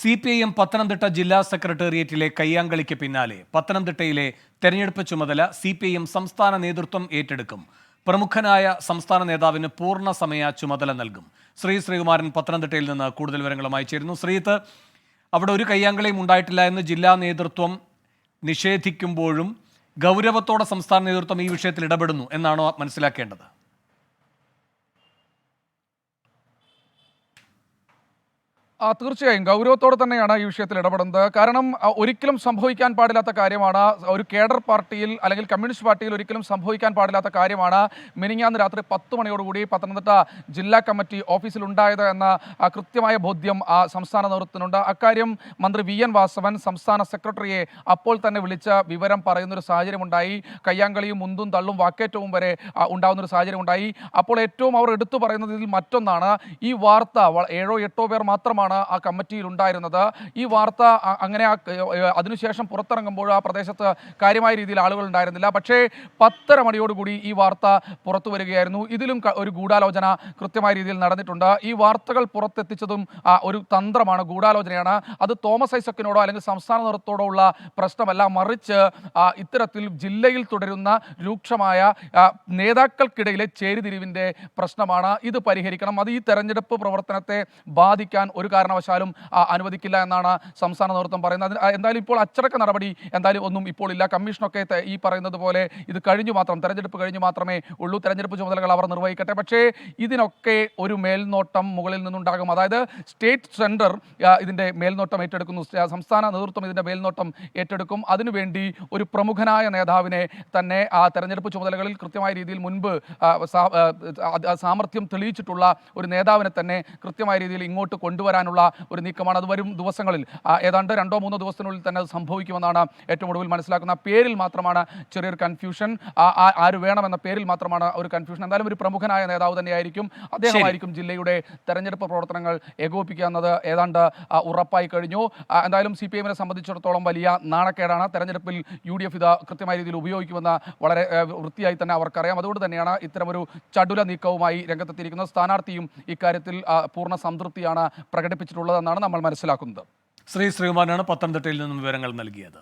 CPIM Pathanamthitta ജില്ലാ സെക്രട്ടേറിയറ്റിലെ കയ്യാങ്കളിക്ക് പിന്നാലെ പത്തനംതിട്ടയിലെ തെരഞ്ഞെടുപ്പ് ചുമതല CPIM സംസ്ഥാന നേതൃത്വം ഏറ്റെടുക്കും. പ്രമുഖനായ സംസ്ഥാന നേതാവിന് പൂർണ്ണ സമയ ചുമതല നൽകും. ശ്രീകുമാരൻ പത്തനംതിട്ടയിൽ നിന്ന് കൂടുതൽ വിവരങ്ങളുമായി ചേരുന്നു. ശ്രീത്ത്, അവിടെ ഒരു കയ്യാങ്കളിയും ഉണ്ടായിട്ടില്ല എന്ന് ജില്ലാ നേതൃത്വം നിഷേധിക്കുമ്പോഴും ഗൗരവത്തോടെ സംസ്ഥാന നേതൃത്വം ഈ വിഷയത്തിൽ ഇടപെടുന്നു എന്നാണോ മനസ്സിലാക്കേണ്ടത്? തീർച്ചയായും ഗൗരവത്തോടെ തന്നെയാണ് ഈ വിഷയത്തിൽ ഇടപെടുന്നത്. കാരണം ഒരിക്കലും സംഭവിക്കാൻ പാടില്ലാത്ത കാര്യമാണ്. ഒരു കേഡർ പാർട്ടിയിൽ അല്ലെങ്കിൽ കമ്മ്യൂണിസ്റ്റ് പാർട്ടിയിൽ ഒരിക്കലും സംഭവിക്കാൻ പാടില്ലാത്ത കാര്യമാണ് മിനിഞ്ഞാന്ന് രാത്രി 10 മണിയോടുകൂടി പത്തനംതിട്ട ജില്ലാ കമ്മിറ്റി ഓഫീസിലുണ്ടായത് എന്ന കൃത്യമായ ബോധ്യം സംസ്ഥാന നേതൃത്വത്തിനുണ്ട്. അക്കാര്യം മന്ത്രി VN വാസവൻ സംസ്ഥാന സെക്രട്ടറിയെ അപ്പോൾ തന്നെ വിളിച്ച് വിവരം പറയുന്നൊരു സാഹചര്യമുണ്ടായി. കയ്യാങ്കളിയും മുന്തും തള്ളും വാക്കേറ്റവും വരെ ഉണ്ടാകുന്നൊരു സാഹചര്യമുണ്ടായി. അപ്പോൾ ഏറ്റവും അവർ എടുത്തു പറയുന്നതിൽ മറ്റൊന്നാണ്, ഈ വാർത്ത 7-8 പേർ മാത്രമാണ് ആ കമ്മിറ്റിയിൽ ഉണ്ടായിരുന്നത്. ഈ വാർത്ത അങ്ങനെ അതിനുശേഷം പുറത്തിറങ്ങുമ്പോൾ ആ പ്രദേശത്ത് കാര്യമായ രീതിയിൽ ആളുകൾ ഉണ്ടായിരുന്നില്ല. പക്ഷേ 10:30 മണിയോടുകൂടി ഈ വാർത്ത പുറത്തു വരികയായിരുന്നു. ഇതിലും ഒരു ഗൂഢാലോചന കൃത്യമായ രീതിയിൽ നടന്നിട്ടുണ്ട്. ഈ വാർത്തകൾ പുറത്തെത്തിച്ചതും ഒരു തന്ത്രമാണ്, ഗൂഢാലോചനയാണ്. അത് തോമസ് ഐസക്കിനോടോ അല്ലെങ്കിൽ സംസ്ഥാന നേതൃത്വത്തോടോ ഉള്ള പ്രശ്നമല്ല, മറിച്ച് ഇത്തരത്തിൽ ജില്ലയിൽ തുടരുന്ന രൂക്ഷമായ നേതാക്കൾക്കിടയിലെ ചേരിതിരിവിൻ്റെ പ്രശ്നമാണ്. ഇത് പരിഹരിക്കണം. അത് ഈ തെരഞ്ഞെടുപ്പ് പ്രവർത്തനത്തെ ബാധിക്കാൻ ഒരു കാരണവശാലും അനുവദിക്കില്ല എന്നാണ് സംസ്ഥാന നേതൃത്വം പറയുന്നത്. എന്തായാലും ഇപ്പോൾ അച്ചടക്ക നടപടി എന്തായാലും ഒന്നും ഇപ്പോൾ ഇല്ല. കമ്മീഷനൊക്കെ ഈ പറയുന്നത് പോലെ ഇത് തെരഞ്ഞെടുപ്പ് കഴിഞ്ഞു മാത്രമേ ഉള്ളൂ. തെരഞ്ഞെടുപ്പ് ചുമതലകൾ അവർ നിർവഹിക്കട്ടെ. പക്ഷേ ഇതിനൊക്കെ ഒരു മേൽനോട്ടം മുകളിൽ നിന്നുണ്ടാകും. അതായത് സ്റ്റേറ്റ് സെൻറ്റർ ഇതിൻ്റെ മേൽനോട്ടം ഏറ്റെടുക്കുന്നു, സംസ്ഥാന നേതൃത്വം ഇതിൻ്റെ മേൽനോട്ടം ഏറ്റെടുക്കും. അതിനുവേണ്ടി ഒരു പ്രമുഖനായ നേതാവിനെ തന്നെ തെരഞ്ഞെടുപ്പ് ചുമതലകളിൽ കൃത്യമായ രീതിയിൽ മുൻപ് സാമർഥ്യം തെളിയിച്ചിട്ടുള്ള ഒരു നേതാവിനെ തന്നെ കൃത്യമായ രീതിയിൽ ഇങ്ങോട്ട് കൊണ്ടുവരാനുള്ള ഒരു നീക്കമാണ്. അത് വരും ദിവസങ്ങളിൽ ഏതാണ്ട് 2-3 ദിവസത്തിനുള്ളിൽ തന്നെ അത് സംഭവിക്കുമെന്നാണ് ഏറ്റവും ഒടുവിൽ മനസ്സിലാക്കുന്ന. പേരിൽ മാത്രമാണ് ചെറിയൊരു കൺഫ്യൂഷൻ, ആര് വേണമെന്ന പേരിൽ മാത്രമാണ് ഒരു കൺഫ്യൂഷൻ. എന്തായാലും ഒരു പ്രമുഖനായ നേതാവ് തന്നെയായിരിക്കും, അദ്ദേഹമായിരിക്കും ജില്ലയുടെ തെരഞ്ഞെടുപ്പ് പ്രവർത്തനങ്ങൾ ഏകോപിപ്പിക്കുക എന്നത് ഏതാണ്ട് ഉറപ്പായി കഴിഞ്ഞു. എന്തായാലും CPIMനെ സംബന്ധിച്ചിടത്തോളം വലിയ നാണക്കേടാണ്. തെരഞ്ഞെടുപ്പിൽ UDF ഇത് കൃത്യമായ രീതിയിൽ ഉപയോഗിക്കുമെന്ന് വളരെ വൃത്തിയായി തന്നെ അവർക്കറിയാം. അതുകൊണ്ട് തന്നെയാണ് ഇത്തരമൊരു ചടുല നീക്കവുമായി രംഗത്തെത്തിയിരിക്കുന്നത്. സ്ഥാനാർത്ഥിയും ഇക്കാര്യത്തിൽ പൂർണ്ണ സംതൃപ്തിയാണ് പ്രകടിപ്പിച്ചിട്ടുള്ളതെന്നാണ് നമ്മൾ മനസ്സിലാക്കുന്നത്. ശ്രീകുമാരനാണ് പത്തനംതിട്ടയിൽ നിന്നും വിവരങ്ങൾ നൽകിയത്.